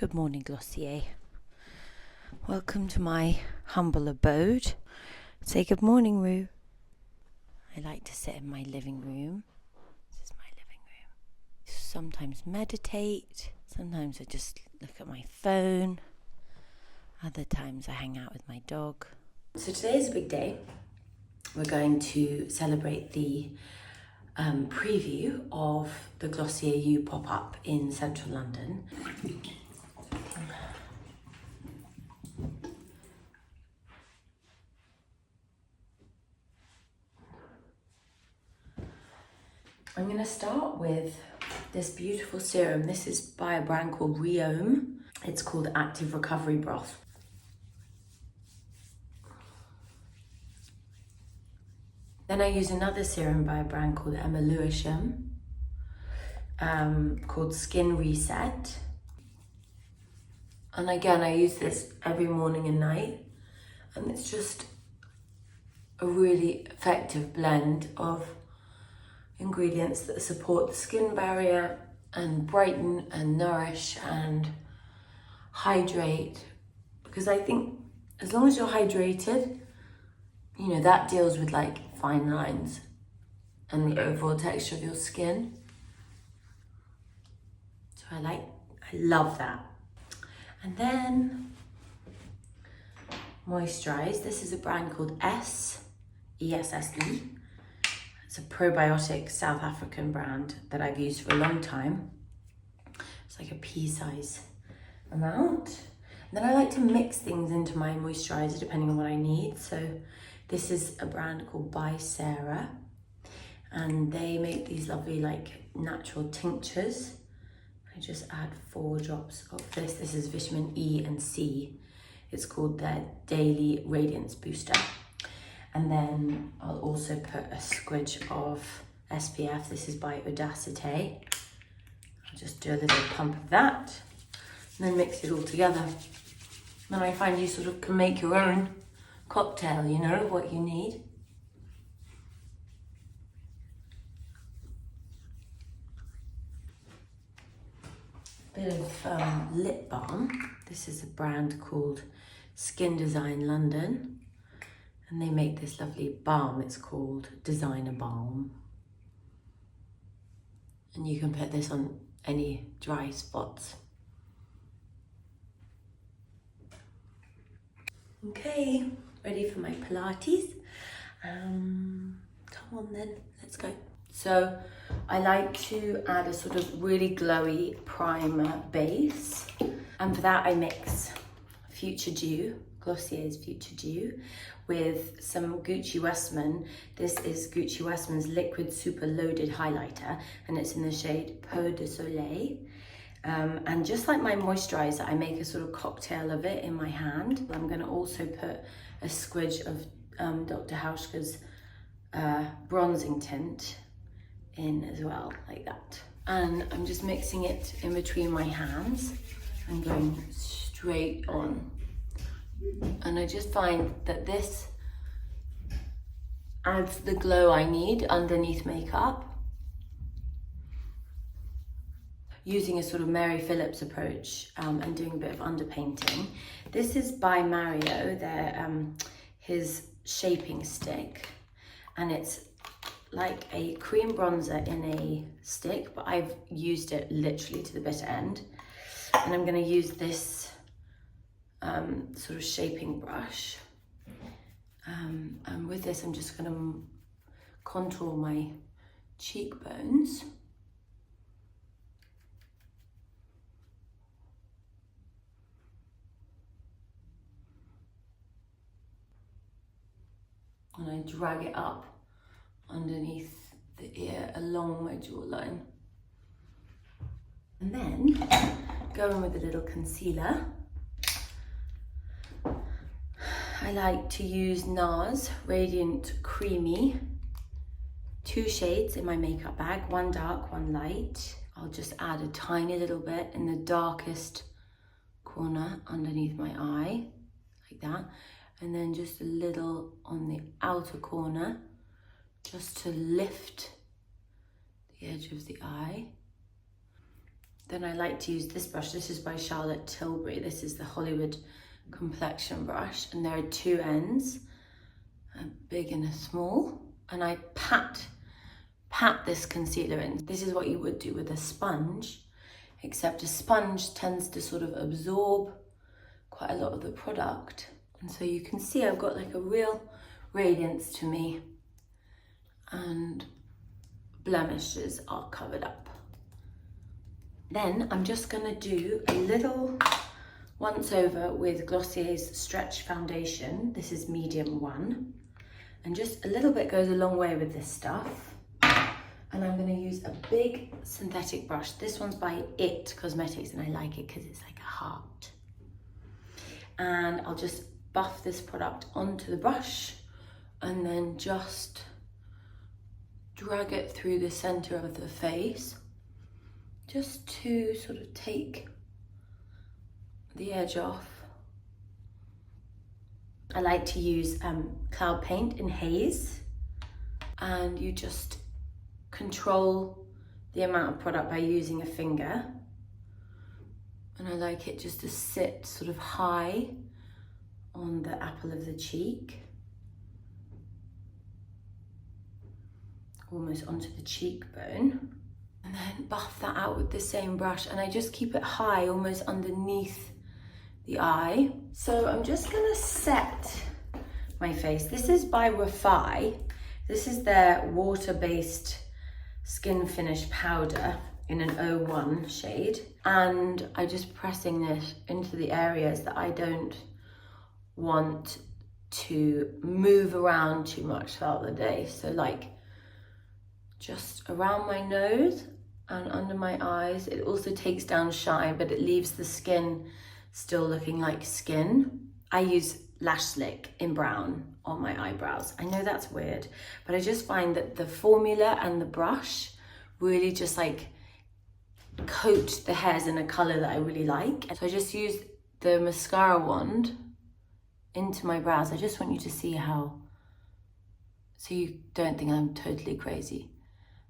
Good morning, Glossier. Welcome to my humble abode. Say good morning, Roo. I like to sit in my living room. This is my living room. Sometimes meditate. Sometimes I just look at my phone. Other times I hang out with my dog. So today is a big day. We're going to celebrate the preview of the Glossier You pop-up in central London. I'm going to start with this beautiful serum. This is by a brand called REOME. It's called Active Recovery Broth. Then I use another serum by a brand called Lewisham, called Skin Reset. And again, I use this every morning and night. And it's just a really effective blend of ingredients that support the skin barrier and brighten and nourish and hydrate. Because I think as long as you're hydrated, you know, that deals with like fine lines and the overall texture of your skin. So I love that. And then moisturize. This is a brand called Esse, E-S-S-E. It's a probiotic South African brand that I've used for a long time. It's like a pea size amount. And then I like to mix things into my moisturizer depending on what I need. So this is a brand called By Sarah, and they make these lovely like natural tinctures. I just add 4 drops of this. This is vitamin E and C. It's called their Daily Radiance Booster. And then I'll also put a squidge of SPF. This is by Odacité. I'll just do a little pump of that and then mix it all together. Then I find you sort of can make your own cocktail, you know, what you need. Bit of lip balm. This is a brand called Skin Design London. And they make this lovely balm. It's called Designer Balm. And you can put this on any dry spots. Okay, ready for my Pilates. Come on then, let's go. So I like to add a sort of really glowy primer base. And for that I mix Futuredew, Glossier's Futuredew, with some Gucci Westman. This is Gucci Westman's Liquid Super Loaded Highlighter, and it's in the shade Peau de Soleil. And just like my moisturizer, I make a sort of cocktail of it in my hand. I'm gonna also put a squidge of Dr. Hauschka's bronzing tint in as well, like that. And I'm just mixing it in between my hands and going straight on. And I just find that this adds the glow I need underneath makeup. Using a sort of Mary Phillips approach and doing a bit of underpainting. This is by Mario, his shaping stick. And it's like a cream bronzer in a stick, but I've used it literally to the bitter end. And I'm gonna use this sort of shaping brush. And with this, I'm just gonna contour my cheekbones. And I drag it up underneath the ear along my jawline. And then go in with a little concealer. I like to use Nars Radiant Creamy. 2 shades in my makeup bag, 1 dark, 1 light. I'll just add a tiny little bit in the darkest corner underneath my eye, like that. And then just a little on the outer corner, just to lift the edge of the eye. then I like to use this brush. This is by Charlotte Tilbury. This is the Hollywood complexion brush, and there are two ends, a big and a small, and I pat this concealer in. This is what you would do with a sponge, except a sponge tends to sort of absorb quite a lot of the product, and so you can see I've got like a real radiance to me, and blemishes are covered up. Then I'm just gonna do a little once over with Glossier's Stretch Foundation. This is medium 1, and just a little bit goes a long way with this stuff. And I'm gonna use a big synthetic brush. This one's by It Cosmetics, and I like it because it's like a heart. And I'll just buff this product onto the brush and then just drag it through the center of the face, just to sort of take the edge off. I like to use cloud paint in Haze, and you just control the amount of product by using a finger, and I like it just to sit sort of high on the apple of the cheek, almost onto the cheekbone, and then buff that out with the same brush, and I just keep it high almost underneath the eye. So I'm just gonna set my face. This is by Refy. This is their water-based skin finish powder in an 01 shade, and I'm just pressing this into the areas that I don't want to move around too much throughout the day. So like just around my nose and under my eyes. It also takes down shine, but it leaves the skin still looking like skin. I use Lash Slick in brown on my eyebrows. I know that's weird, but I just find that the formula and the brush really just like coat the hairs in a color that I really like. So I just use the mascara wand into my brows. I just want you to see how, so you don't think I'm totally crazy,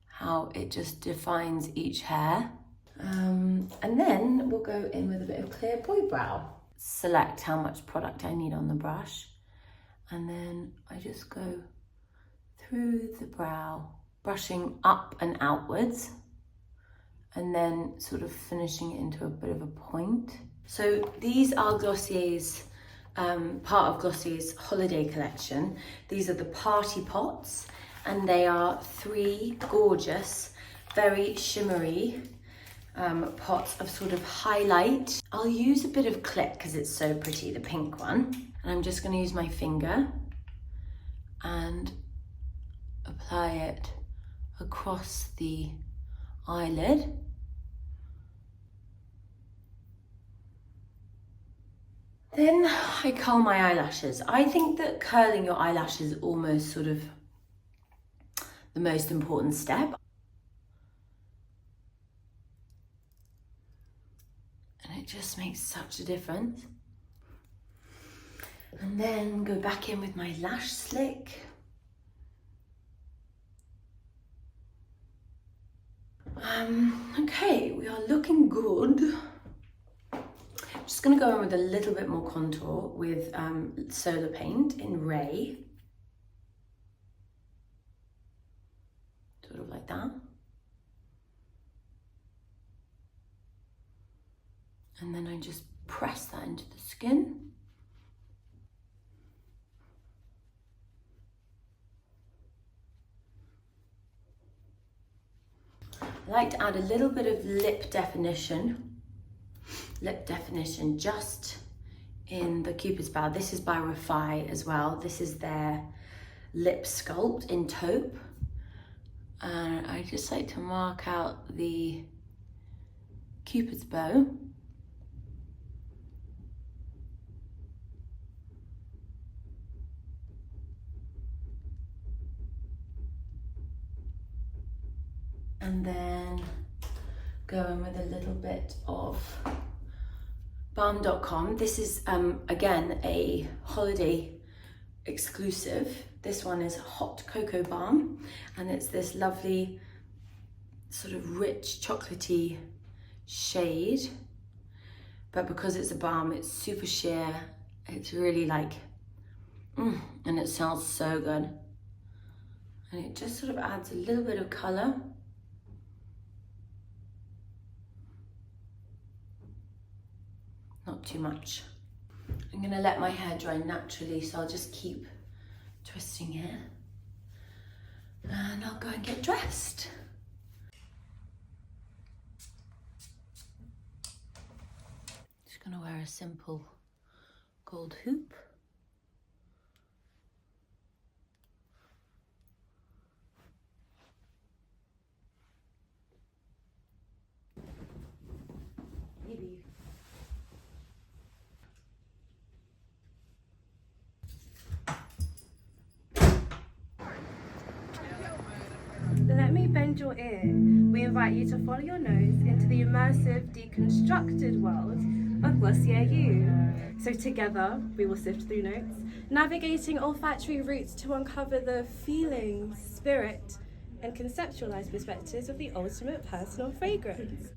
how it just defines each hair. And then we'll go in with a bit of clear boy brow. Select how much product I need on the brush, and then I just go through the brow, brushing up and outwards, and then sort of finishing it into a bit of a point. So these are Glossier's, part of Glossier's holiday collection. These are the party pots, and they are 3 gorgeous, very shimmery pots of sort of highlight. I'll use a bit of Click because it's so pretty, the pink one. And I'm just going to use my finger and apply it across the eyelid. Then I curl my eyelashes. I think that curling your eyelashes is almost sort of the most important step. And it just makes such a difference. And then go back in with my Lash Slick. Okay, we are looking good. I'm just gonna go in with a little bit more contour with Solar Paint in Ray. Sort of like that. And then I just press that into the skin. I like to add a little bit of lip definition just in the Cupid's bow. This is by Refy as well. This is their lip sculpt in Taupe. And I just like to mark out the Cupid's bow. And then go in with a little bit of Balm.com. This is, again, a holiday exclusive. This one is Hot Cocoa Balm, and it's this lovely sort of rich chocolatey shade, but because it's a balm, it's super sheer. It's really like, and it smells so good. And it just sort of adds a little bit of color. Not too much. I'm gonna let my hair dry naturally, so I'll just keep twisting it. And I'll go and get dressed. Just gonna wear a simple gold hoop. Let me bend your ear. We invite you to follow your nose into the immersive, deconstructed world of Glossier You. So together, we will sift through notes, navigating olfactory routes to uncover the feelings, spirit, and conceptualized perspectives of the ultimate personal fragrance.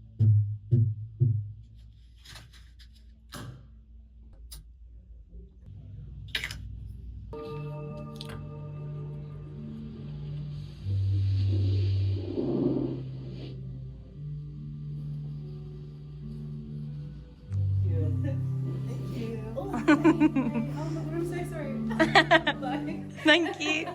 Oh my God, I'm so sorry. Thank you.